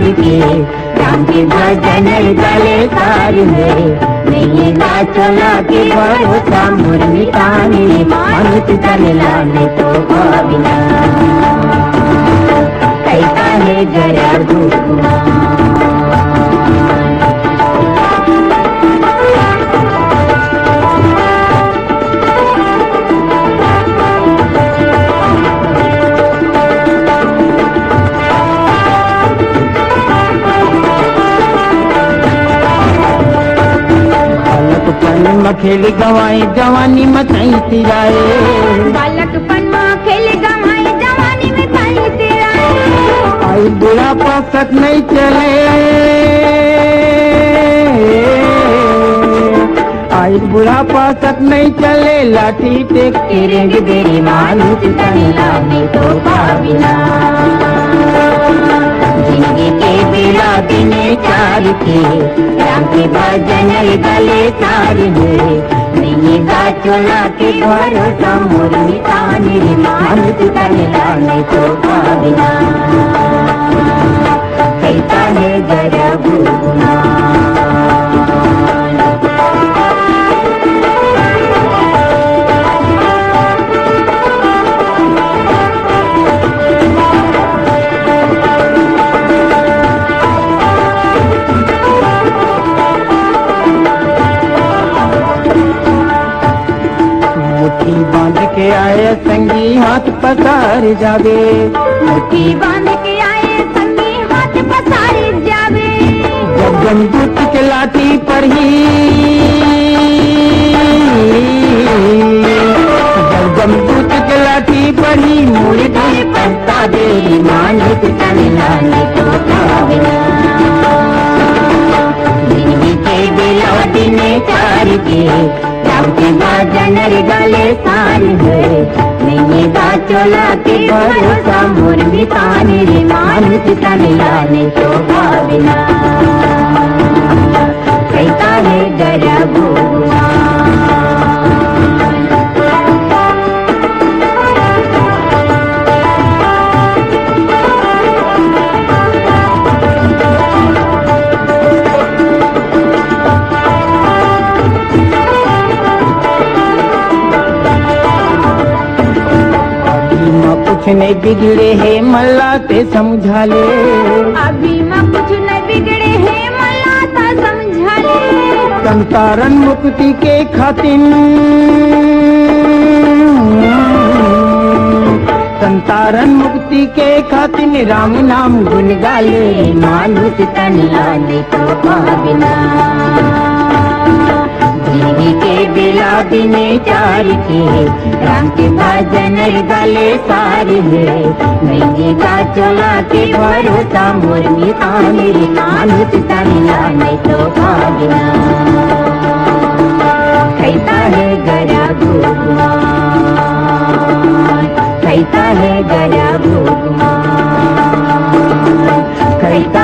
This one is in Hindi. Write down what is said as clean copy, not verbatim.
चार के राम के भजन गले सारे नहीं गा चला के भरोसा मुर्मी तानी मानुत चला ने तो बिना कैसा है जरा खेल गवाई जवानी मचाई तिराए बालकपन में खेल गवाई जवानी में ताई तिराए आई बुढ़ापा तक नहीं चले आई बुढ़ापा तक नहीं चले लाठी टेक तेरे तेरी मानुत तनिला में तो बिना जिंदगी के बिना दिने चार के राम के भजन गले सार नहीं गा चोला के भरोसा मुर्मी तानी मानुत तनिला में तो बिना कैसा है जरा गुना बांध के आए संगी हाथ पसार जावे मुट्ठी बांध के आए संगी हाथ पसार जावे जब जमदूत के लाठी पर ही जब जमदूत के लाठी पर ही मुड़ी पत्ता दे मानुत तनिला ने तो बिना जिंदगी के बिना दिने चार के राम के भजन गले सारे नहीं गा चोला के भरोसा मुर्मी तानी मानुत तनिला ने तो बिना कैसा है जरा गुना कुछ नहीं बिगड़े है मल्ला ते समझा ले अभी माँ कुछ नहीं बिगड़े है मल्ला ता समझा ले संतारण मुक्ति के खातिर संतारण मुक्ति के खातिर राम नाम गुन गाले मानुत तनिला ने तो बिना जिंदगी के बिला दिने चार के राम के भजन गले सारे नहीं गा चोला के भरोसा मुर्मी तानी मानुत तनिला ने तो बिना कैसा है गरा गुना कैसा है गरा गुना कैसा